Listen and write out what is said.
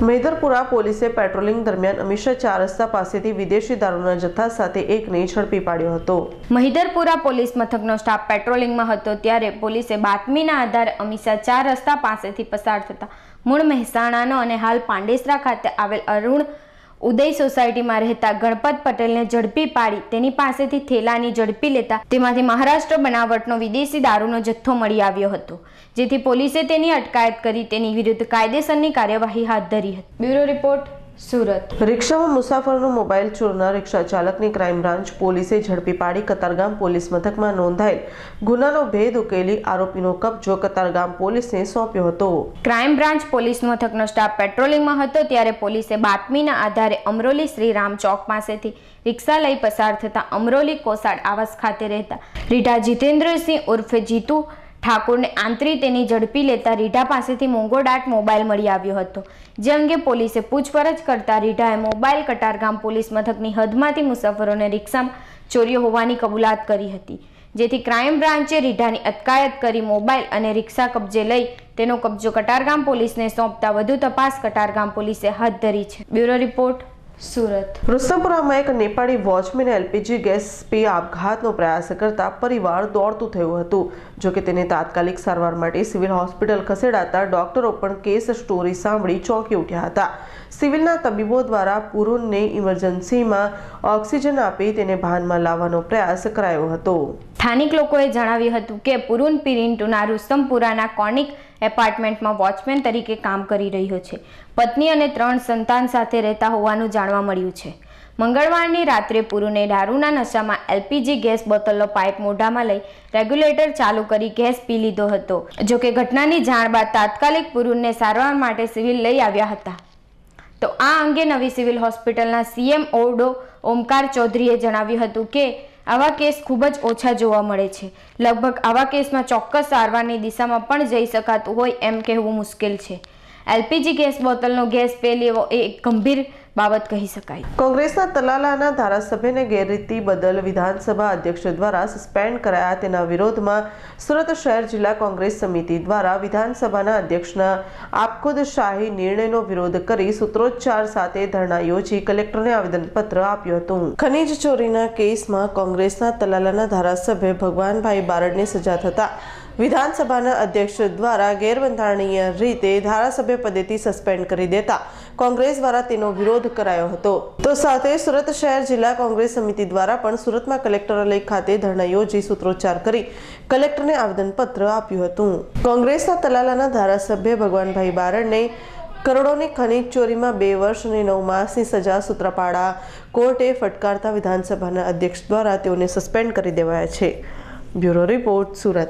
મેદરપુરા પોલીસે પેટ્રોલિંગ દરમિયાન અમીષા 4 રસ્તા પાસેથી વિદેશી દારૂના જથ્થા સાથે એકને ઝડપી પાડ્યો હતો। મેદરપુરા પોલીસ મથકનો સ્ટાફ પેટ્રોલિંગમાં હતો ત્યારે પોલીસે બાતમીના આધારે અમીષા 4 રસ્તા પાસેથી પસાર થતા મૂળ મહેસાણાનો અને હાલ પાંડેસરા ખાતે આવેલ અરુણ ઉદય સોસાયટીમાં રહેતા ગણપત પટેલને ઝડપી પાડી તેની પાસેથી થેલાની ઝડપી લેતા તેમાંથી મહારાષ્ટ્ર બનાવટનો વિદેશી દારૂનો જથ્થો મળી આવ્યો હતો, જેથી પોલીસે તેની અટકાયત કરી તેની વિરુદ્ધ કાયદેસરની કાર્યવાહી હાથ ધરી હતી। Bureau report, Surat. રિક્ષામાં મુસાફરનો મોબાઈલ ચોરનાર રિક્ષા ચાલકની ક્રાઇમ બ્રાન્ચ પોલીસે ઝડપી પાડી કતારગામ પોલીસ મથકમાં નોંધાયેલ ગુનાનો ભેદ ઉકેલી આરોપીનો કબજો કતારગામ પોલીસને સોંપ્યો હતો। ક્રાઇમ બ્રાન્ચ પોલીસ મથકનો સ્ટાફ પેટ્રોલિંગમાં હતો ત્યારે પોલીસે બાતમીના આધારે અમરોલી શ્રીરામ ચોક પાસેથી રિક્ષા લઈ પસાર થતા અમરોલી કોસાડ આવાસ ખાતે રહેતા રીઢા જીતેન્દ્રસિંહ ઉર્ફે જીતુ ઠાકોરને આંતરી તેની ઝડપી લેતા રીઢા પાસેથી મોંઘોડાટ મોબાઈલ મળી આવ્યો હતો, જે અંગે પોલીસે પૂછપરછ કરતા રીઢાએ મોબાઈલ કતારગામ પોલીસ મથકની હદમાંથી મુસાફરોને રિક્ષામાં ચોર્યો હોવાની કબૂલાત કરી હતી, જેથી ક્રાઇમ બ્રાન્ચે રીઢાની અટકાયત કરી મોબાઈલ અને રિક્ષા કબજે લઈ તેનો કબજો કતારગામ પોલીસને સોંપતા વધુ તપાસ કતારગામ પોલીસે હાથ ધરી છે। Bureau report, Surat. રુસ્તમપુરામાં એક નેપાળી વોચમેને એલપીજી ગેસ પી આપઘાતનો પ્રયાસ કરતા પરિવાર દોડતું થયું હતું, જો કે તેને તાત્કાલિક સારવાર માટે સિવિલ હોસ્પિટલ ખસેડાતા ડોક્ટરો પણ કેસ સ્ટોરી સાંભળી ચોંકી ઉઠ્યા હતા। સિવિલના તબીબો દ્વારા પુરુનને ઇમરજન્સીમાં ઓક્સિજન આપી તેને ભાનમાં લાવવાનો પ્રયાસ કરાયો હતો। સ્થાનિક લોકોએ જણાવ્યું હતું કે પુરુન પિરિન્ટુના રુસ્તમપુરાના કોનિક એપાર્ટમેન્ટમાં વોચમેન તરીકે કામ કરી રહ્યો છે। પત્ની અને 3 સંતાન સાથે રહેતા હોવાનું જાણવા મળ્યું છે। મંગળવારની રાત્રે પુરુને દારૂના નશામાં એલપીજી ગેસ બોટલનો પાઇપ મોઢામાં લઈ રેગ્યુલેટર ચાલુ કરી ગેસ પી લીધો હતો, જો કે ઘટનાની જાણ બાદ તાત્કાલિક પુરુનને સારવાર માટે સિવિલ લઈ આવ્યા હતા। તો આ અંગે નવી સિવિલ હોસ્પિટલના સીએમ ઓડો ઓમકાર ચૌધરીએ જણાવ્યું હતું કે આવા કેસ ખૂબ જ ઓછા જોવા મળે છે। લગભગ આવા કેસમાં ચોક્કસ સારવારની દિશામાં પણ જઈ શકાતું હોય એમ કહેવું મુશ્કેલ છે। એલપીજી ગેસ બોટલનો ગેસ પી લેવો એ એક ગંભીર બાબત કહી શકાય। કોંગ્રેસના તલાલાના ધારાસભ્યને ગેરરીતિ બદલ વિધાનસભા અધ્યક્ષ દ્વારા સસ્પેન્ડ કરાયા તેના વિરોધમાં સુરત શહેર જિલ્લા કોંગ્રેસ સમિતિ દ્વારા વિધાનસભાના અધ્યક્ષના આપખુદશાહી નિર્ણયનો વિરોધ કરી સૂત્રોચ્ચાર સાથે ધરણા યોજી કલેક્ટરને આવેદનપત્ર આપ્યું હતું। ખનીજ ચોરીના કેસમાં કોંગ્રેસના તલાલાના ધારાસભ્ય ભગવાનભાઈ બારડને સજા થતા વિધાનસભાના અધ્યક્ષ દ્વારા ગેરબંધારણીય રીતે ધારાસભ્ય પદેથી સસ્પેન્ડ કરી દેતા કોંગ્રેસ દ્વારા તેનો વિરોધ કરાયો હતો। તો સાથે સુરત શહેર જિલ્લા કોંગ્રેસ સમિતિ દ્વારા પણ સુરતમાં કલેક્ટરાલય ખાતે ધરણા યોજી સૂત્રોચ્ચાર કરી કલેક્ટરને આવેદનપત્ર આપ્યું હતું। કોંગ્રેસના તલાલાના ધારાસભ્ય ભગવાનભાઈ બારડને કરોડોની ખનીજ ચોરીમાં 2 વર્ષ અને 9 માસની સજા સૂત્રાપાડા કોર્ટે ફટકારતા વિધાનસભાના અધ્યક્ષ દ્વારા તેઓને સસ્પેન્ડ કરી દેવાયા છે। Bureau report, Surat.